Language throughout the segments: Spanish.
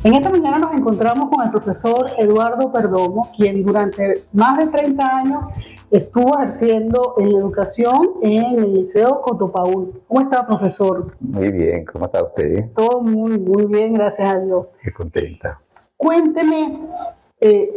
En esta mañana nos encontramos con el profesor Eduardo Perdomo, quien durante más de 30 años estuvo ejerciendo en educación en el Liceo Cotopaúl. ¿Cómo está, profesor? Muy bien, ¿cómo está usted? Todo muy bien, gracias a Dios. Qué contenta. Cuénteme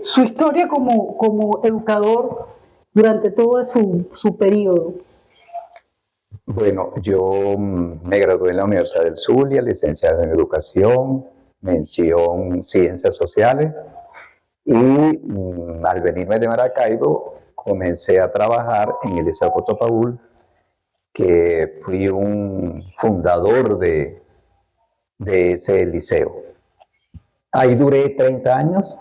su historia como educador durante todo su periodo. Bueno, yo me gradué en la Universidad del Zulia, licenciado en Educación, mención Ciencias Sociales, y al venirme de Maracaibo comencé a trabajar en el Liceo Cotopaúl, que fui un fundador de ese liceo. Ahí duré 30 años,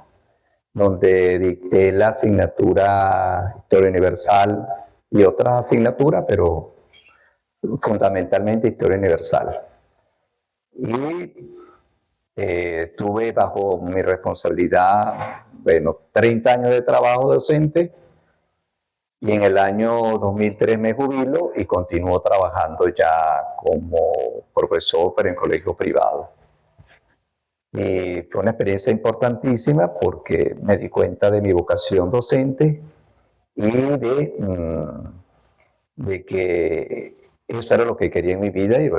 donde dicté la asignatura Historia Universal y otras asignaturas, pero fundamentalmente Historia Universal. Y tuve bajo mi responsabilidad, 30 años de trabajo docente, y en el año 2003 me jubilo y continúo trabajando ya como profesor, pero en colegio privado. Y fue una experiencia importantísima porque me di cuenta de mi vocación docente y de que eso era lo que quería en mi vida y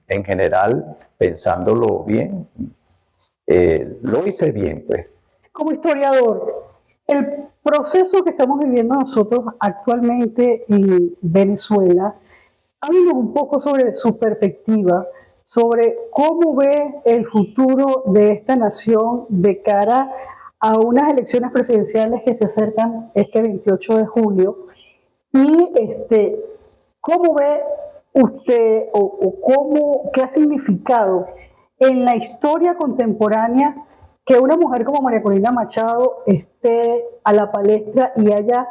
en general, pensándolo bien, lo hice bien, pues. Como historiador, el proceso que estamos viviendo nosotros actualmente en Venezuela, háblenos un poco sobre su perspectiva, sobre cómo ve el futuro de esta nación de cara a unas elecciones presidenciales que se acercan este 28 de julio y cómo ve usted qué ha significado en la historia contemporánea que una mujer como María Corina Machado esté a la palestra y haya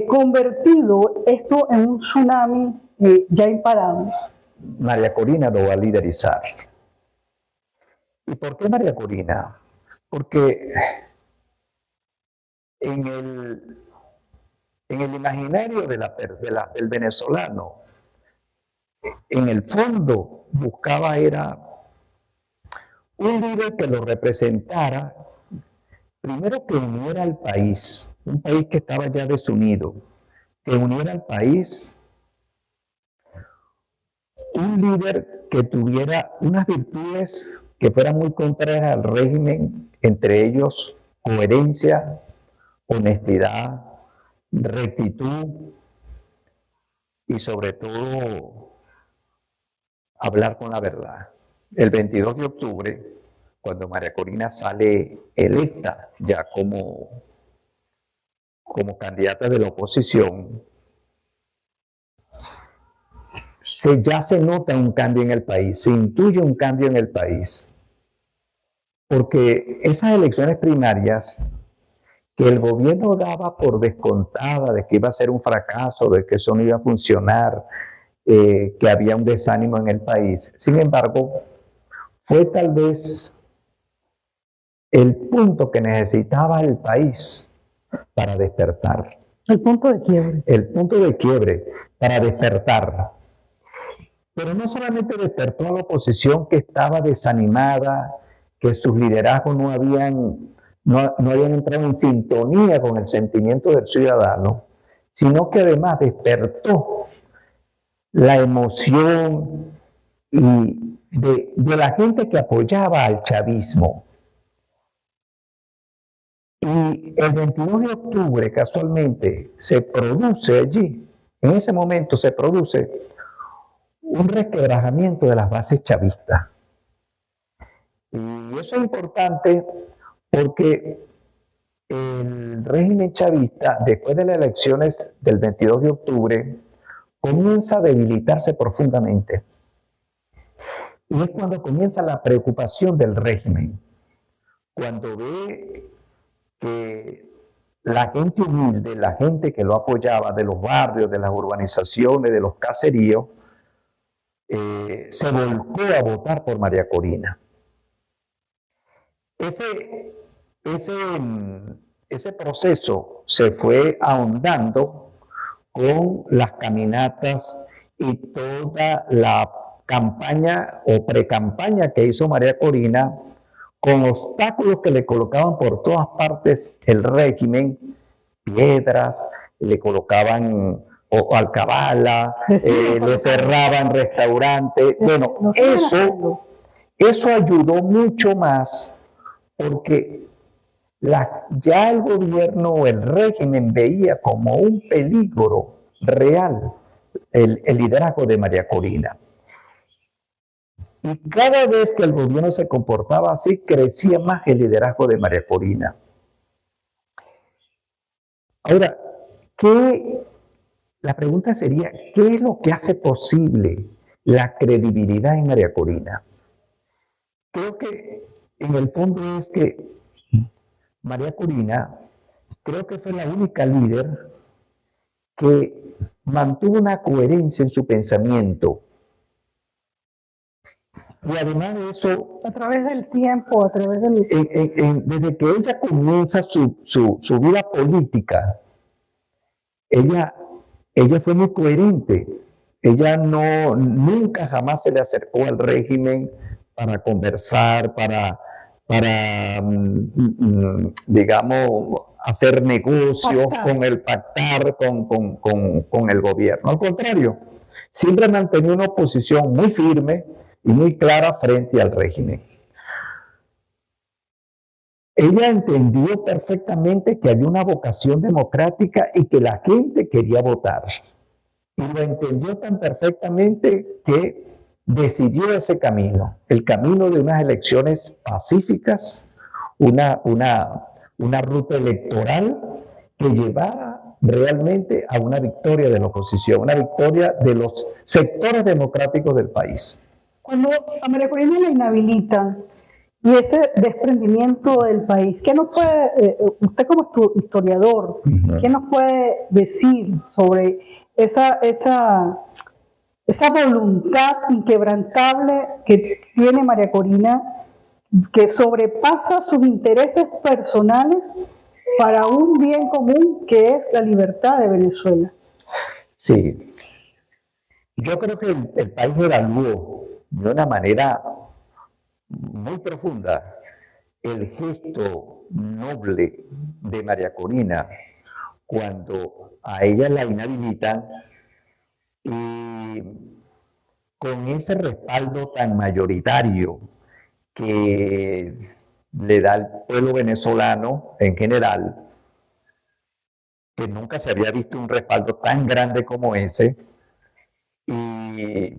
convertido esto en un tsunami ya imparable. María Corina lo va a liderizar. ¿Y por qué María Corina? Porque en el imaginario del venezolano, en el fondo buscaba era un líder que lo representara, primero que uniera al país, un país que estaba ya desunido, que uniera al país, un líder que tuviera unas virtudes que fueran muy contrarias al régimen, entre ellos coherencia, honestidad, rectitud y sobre todo hablar con la verdad. El 22 de octubre, cuando María Corina sale electa ya como candidata de la oposición, ya se nota un cambio en el país, se intuye un cambio en el país, porque esas elecciones primarias que el gobierno daba por descontada de que iba a ser un fracaso, de que eso no iba a funcionar, que había un desánimo en el país. Sin embargo, fue tal vez el punto que necesitaba el país para despertar. El punto de quiebre. El punto de quiebre para despertar. Pero no solamente despertó a la oposición que estaba desanimada, que sus liderazgos no habían entrado en sintonía con el sentimiento del ciudadano, sino que además despertó la emoción de la gente que apoyaba al chavismo. Y el 22 de octubre, casualmente, se produce allí, en ese momento se produce un resquebrajamiento de las bases chavistas. Y eso es importante porque el régimen chavista, después de las elecciones del 22 de octubre, comienza a debilitarse profundamente. Y es cuando comienza la preocupación del régimen, cuando ve que la gente humilde, la gente que lo apoyaba de los barrios, de las urbanizaciones, de los caseríos, se volcó a votar por María Corina. Ese proceso se fue ahondando con las caminatas y toda la campaña o precampaña que hizo María Corina, con obstáculos que le colocaban por todas partes el régimen, piedras, le colocaban o alcabala, le cerraban restaurantes. Bueno, eso ayudó mucho más porque ya el gobierno o el régimen veía como un peligro real el liderazgo de María Corina. Y cada vez que el gobierno se comportaba así, crecía más el liderazgo de María Corina. Ahora, la pregunta sería, ¿qué es lo que hace posible la credibilidad en María Corina? Creo que en el fondo es que María Corina, creo que fue la única líder que mantuvo una coherencia en su pensamiento. Y además de eso, a través del tiempo, desde que ella comienza su vida política, ella fue muy coherente. Ella nunca jamás se le acercó al régimen para conversar, digamos, hacer negocios con el pactar con el gobierno. Al contrario, siempre mantenía una posición muy firme y muy clara frente al régimen. Ella entendió perfectamente que había una vocación democrática y que la gente quería votar. Y lo entendió tan perfectamente que decidió ese camino, el camino de unas elecciones pacíficas, una ruta electoral que llevara realmente a una victoria de la oposición, una victoria de los sectores democráticos del país. Cuando a María Corina la inhabilitan y ese desprendimiento del país, ¿qué nos puede, usted como historiador, qué nos puede decir sobre esa voluntad inquebrantable que tiene María Corina, que sobrepasa sus intereses personales para un bien común que es la libertad de Venezuela? Sí, yo creo que el país evaluó de una manera muy profunda el gesto noble de María Corina cuando a ella la inhabilitan y con ese respaldo tan mayoritario que le da al pueblo venezolano en general, que nunca se había visto un respaldo tan grande como ese, y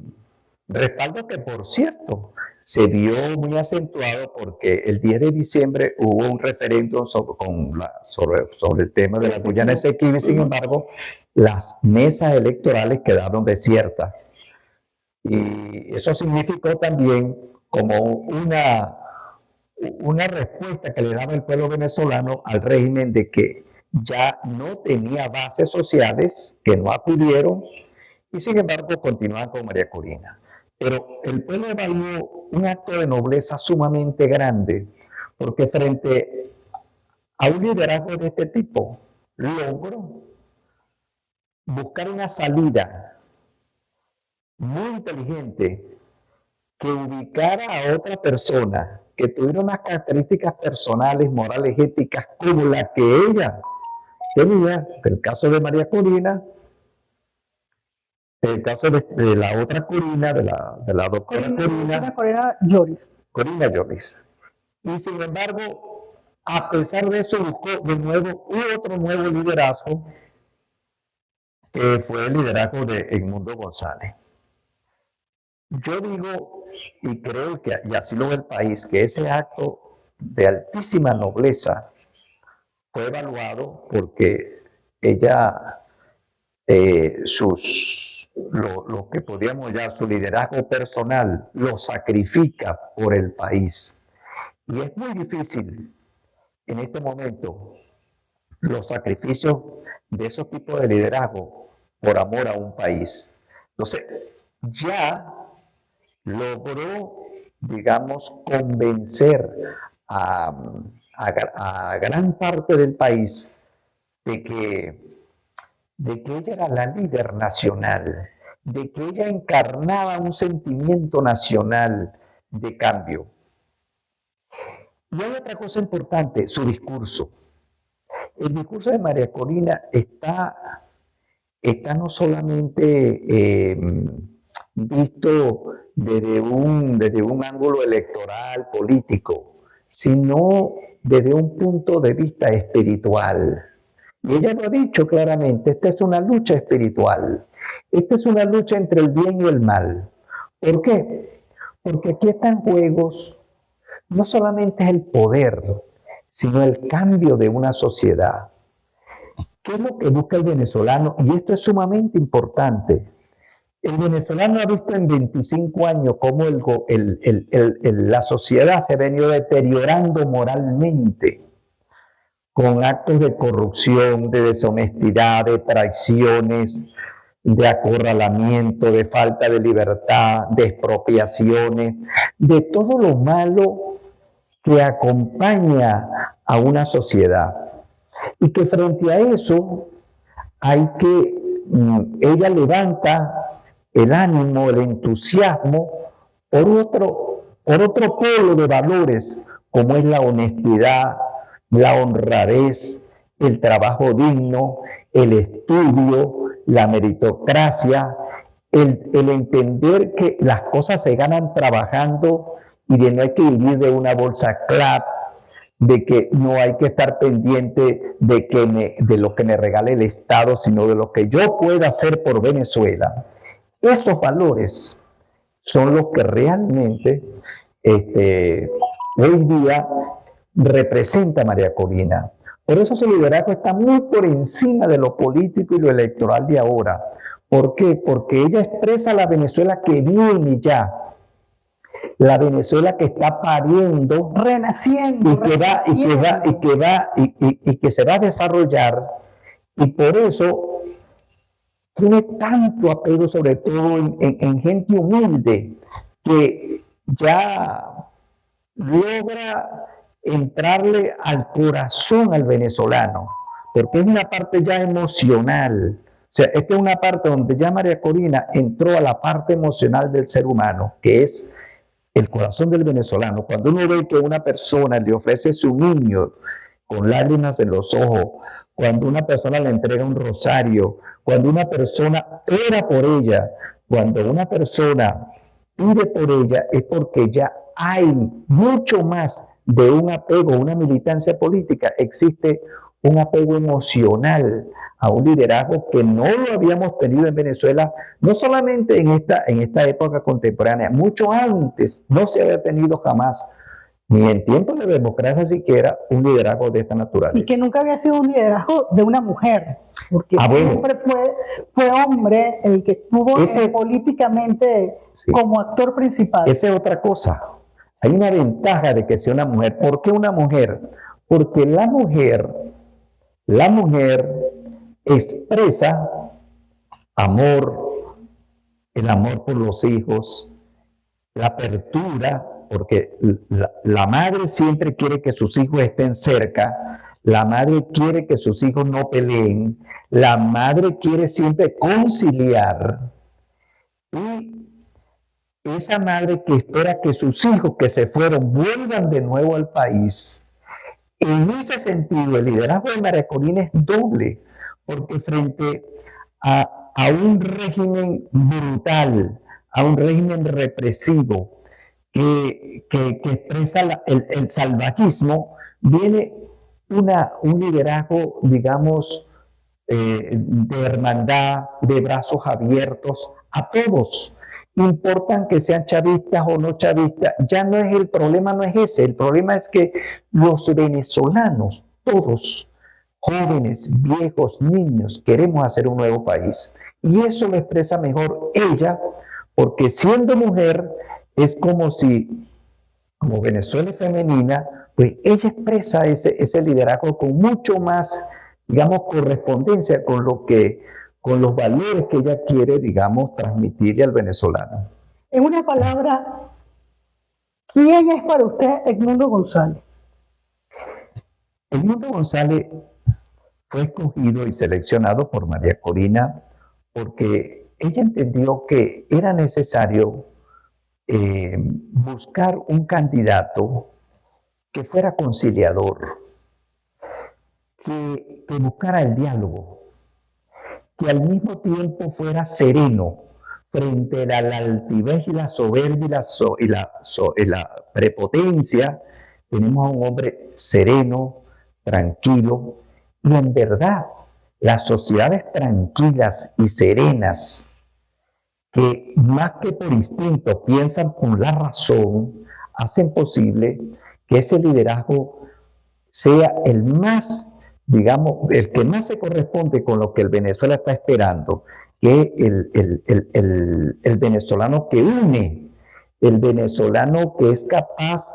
respaldo que, por cierto, se vio muy acentuado porque el 10 de diciembre hubo un referéndum sobre el tema de la Guyana Esequiba y, sin embargo, las mesas electorales quedaron desiertas. Y eso significó también como una respuesta que le daba el pueblo venezolano al régimen de que ya no tenía bases sociales, que no acudieron, y sin embargo continuaban con María Corina. Pero el pueblo evaluó un acto de nobleza sumamente grande, porque frente a un liderazgo de este tipo, logró buscar una salida muy inteligente que ubicara a otra persona que tuviera unas características personales, morales, éticas, como la que ella tenía, el caso de María Corina, el caso de la otra Corina, de la doctora Corina Lloris. Corina Lloris. Y sin embargo, a pesar de eso, buscó de nuevo otro nuevo liderazgo, que fue el liderazgo de Edmundo González. Yo digo, y creo que, y así lo ve el país, que ese acto de altísima nobleza fue evaluado porque ella, lo que podríamos llamar su liderazgo personal, lo sacrifica por el país. Y es muy difícil en este momento los sacrificios de esos tipos de liderazgo por amor a un país. Entonces, ya logró, digamos, convencer a gran parte del país de que ella era la líder nacional de que ella encarnaba un sentimiento nacional de cambio. Y hay otra cosa importante, su discurso. El discurso de María Corina está no solamente visto desde un ángulo electoral, político, sino desde un punto de vista espiritual. Y ella lo ha dicho claramente, esta es una lucha espiritual, esta es una lucha entre el bien y el mal. ¿Por qué? Porque aquí están juegos, no solamente es el poder, sino el cambio de una sociedad. ¿Qué es lo que busca el venezolano? Y esto es sumamente importante. El venezolano ha visto en 25 años cómo la sociedad se ha venido deteriorando moralmente, con actos de corrupción, de deshonestidad, de traiciones, de acorralamiento, de falta de libertad, de expropiaciones, de todo lo malo que acompaña a una sociedad. Y que frente a eso ella levanta el ánimo, el entusiasmo por otro polo de valores, como es la honestidad, la honradez, el trabajo digno, el estudio, la meritocracia, el entender que las cosas se ganan trabajando y de no hay que vivir de una bolsa CLAP, de que no hay que estar pendiente de lo que me regale el Estado, sino de lo que yo pueda hacer por Venezuela. Esos valores son los que realmente hoy día representa María Corina. Por eso su liderazgo está muy por encima de lo político y lo electoral de ahora. ¿Por qué? Porque ella expresa la Venezuela que viene ya, la Venezuela que está pariendo, renaciendo, y que se va a desarrollar, y por eso tiene tanto apego, sobre todo en gente humilde, que ya logra entrarle al corazón al venezolano, porque es una parte ya emocional. O sea, esta es una parte donde ya María Corina entró a la parte emocional del ser humano, que es el corazón del venezolano. Cuando uno ve que una persona le ofrece su niño con lágrimas en los ojos, cuando una persona le entrega un rosario, cuando una persona ora por ella, cuando una persona pide por ella, es porque ya hay mucho más de un apego, una militancia política. Existe un apego emocional a un liderazgo que no lo habíamos tenido en Venezuela, no solamente en esta época contemporánea, mucho antes no se había tenido jamás, ni en tiempos de democracia siquiera, un liderazgo de esta naturaleza. Y que nunca había sido un liderazgo de una mujer, porque siempre fue hombre el que estuvo políticamente como actor principal. Esa es otra cosa. Hay una ventaja de que sea una mujer. ¿Por qué una mujer? Porque la mujer expresa amor, el amor por los hijos, la apertura, porque la madre siempre quiere que sus hijos estén cerca, la madre quiere que sus hijos no peleen, la madre quiere siempre conciliar, y esa madre que espera que sus hijos que se fueron vuelvan de nuevo al país. En ese sentido, el liderazgo de María Corina es doble, porque frente a un régimen brutal, a un régimen represivo que expresa el salvajismo, viene un liderazgo, digamos, de hermandad, de brazos abiertos a todos. Importan que sean chavistas o no chavistas, ya no es el problema, no es ese, el problema es que los venezolanos, todos, jóvenes, viejos, niños, queremos hacer un nuevo país. Y eso lo expresa mejor ella, porque siendo mujer es como Venezuela es femenina, pues ella expresa ese liderazgo con mucho más, digamos, correspondencia con los valores que ella quiere, digamos, transmitirle al venezolano. En una palabra, ¿quién es para usted Edmundo González? Edmundo González fue escogido y seleccionado por María Corina porque ella entendió que era necesario buscar un candidato que fuera conciliador, que buscara el diálogo, que al mismo tiempo fuera sereno frente a la altivez y la soberbia y la prepotencia. Tenemos a un hombre sereno, tranquilo, y en verdad las sociedades tranquilas y serenas, que más que por instinto piensan con la razón, hacen posible que ese liderazgo sea el más, digamos, el que más se corresponde con lo que el Venezuela está esperando, que el venezolano que une, el venezolano que es capaz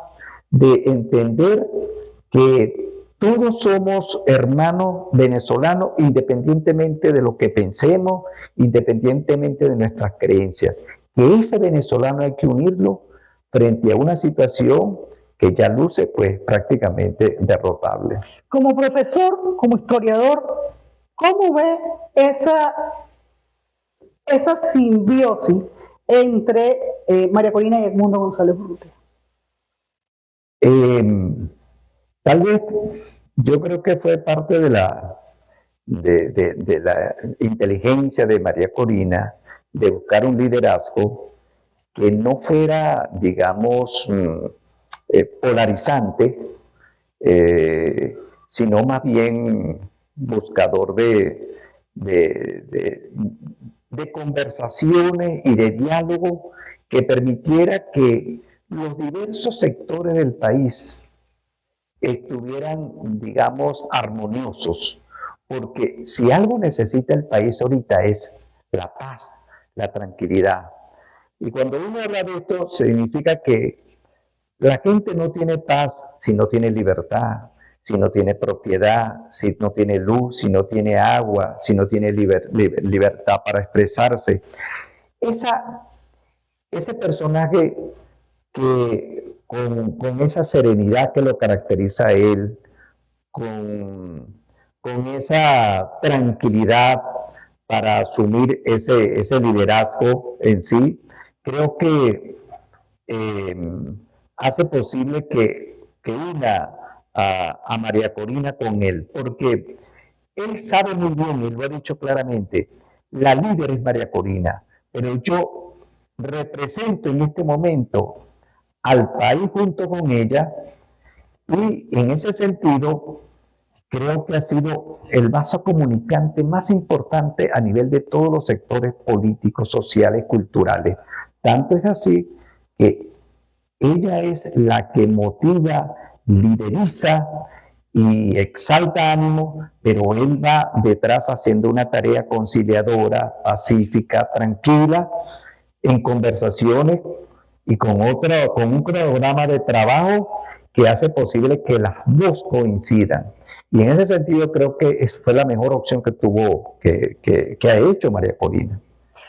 de entender que todos somos hermanos venezolanos independientemente de lo que pensemos, independientemente de nuestras creencias. Que ese venezolano hay que unirlo frente a una situación que ya luce pues prácticamente derrotable. Como profesor, como historiador, ¿cómo ve esa simbiosis entre María Corina y Edmundo González Urrutia? Tal vez yo creo que fue parte de la inteligencia de María Corina de buscar un liderazgo que no fuera, digamos, polarizante, sino más bien buscador de conversaciones y de diálogo que permitiera que los diversos sectores del país estuvieran, digamos, armoniosos, porque si algo necesita el país ahorita es la paz, la tranquilidad. Y cuando uno habla de esto, significa que la gente no tiene paz si no tiene libertad, si no tiene propiedad, si no tiene luz, si no tiene agua, si no tiene libertad para expresarse. Ese personaje que con esa serenidad que lo caracteriza a él, con esa tranquilidad para asumir ese liderazgo en sí, creo que hace posible que una a María Corina con él, porque él sabe muy bien, y lo ha dicho claramente, la líder es María Corina, pero yo represento en este momento al país junto con ella, y en ese sentido creo que ha sido el vaso comunicante más importante a nivel de todos los sectores políticos, sociales, culturales. Tanto es así que ella es la que motiva, lideriza y exalta ánimo, pero él va detrás haciendo una tarea conciliadora, pacífica, tranquila, en conversaciones y con un programa de trabajo que hace posible que las dos coincidan. Y en ese sentido creo que fue la mejor opción que ha hecho María Corina.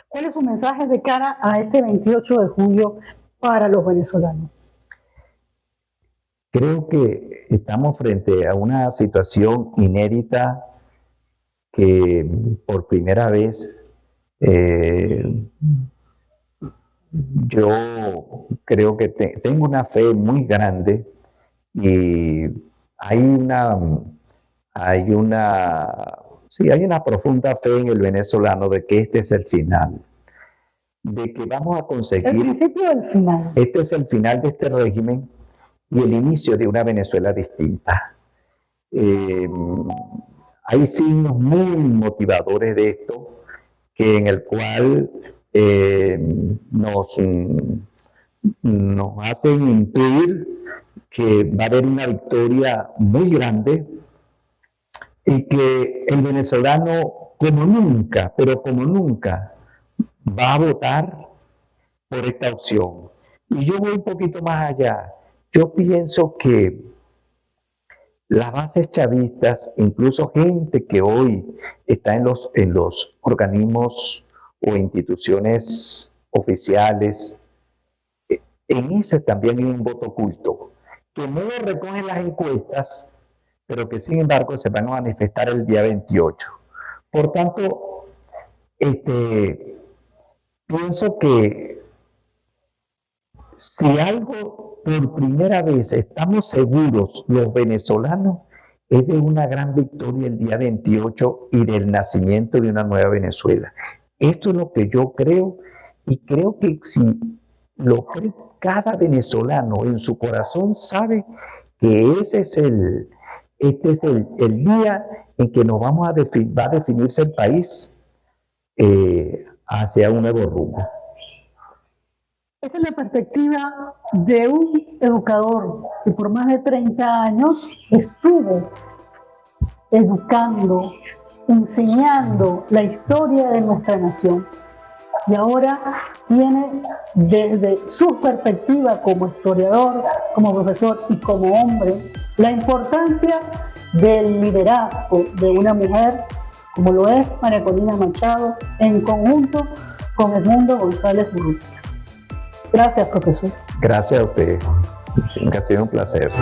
¿Cuál es su mensaje de cara a este 28 de julio para los venezolanos? Creo que estamos frente a una situación inédita que por primera vez yo creo que tengo una fe muy grande y hay una profunda fe en el venezolano de que este es el final, de que vamos a conseguir... El principio del final. Este es el final de este régimen y el inicio de una Venezuela distinta. Hay signos muy motivadores de esto, en el cual nos hacen intuir que va a haber una victoria muy grande y que el venezolano como nunca, pero como nunca, va a votar por esta opción. Y yo voy un poquito más allá. Yo pienso que las bases chavistas, incluso gente que hoy está en los organismos o instituciones oficiales, en ese también hay un voto oculto, que no lo recogen las encuestas, pero que sin embargo se van a manifestar el día 28. Por tanto, pienso que si algo por primera vez estamos seguros los venezolanos, es de una gran victoria el día 28 y del nacimiento de una nueva Venezuela. Esto es lo que yo creo, y creo que si lo cree cada venezolano en su corazón, sabe que este es el día en que nos va a definirse el país hacia un nuevo rumbo. Esta es la perspectiva de un educador que por más de 30 años estuvo educando, enseñando la historia de nuestra nación. Y ahora tiene desde su perspectiva como historiador, como profesor y como hombre, la importancia del liderazgo de una mujer, como lo es María Corina Machado, en conjunto con Edmundo González Urrutia. Gracias, profesor. Gracias a usted. Ha sido un placer.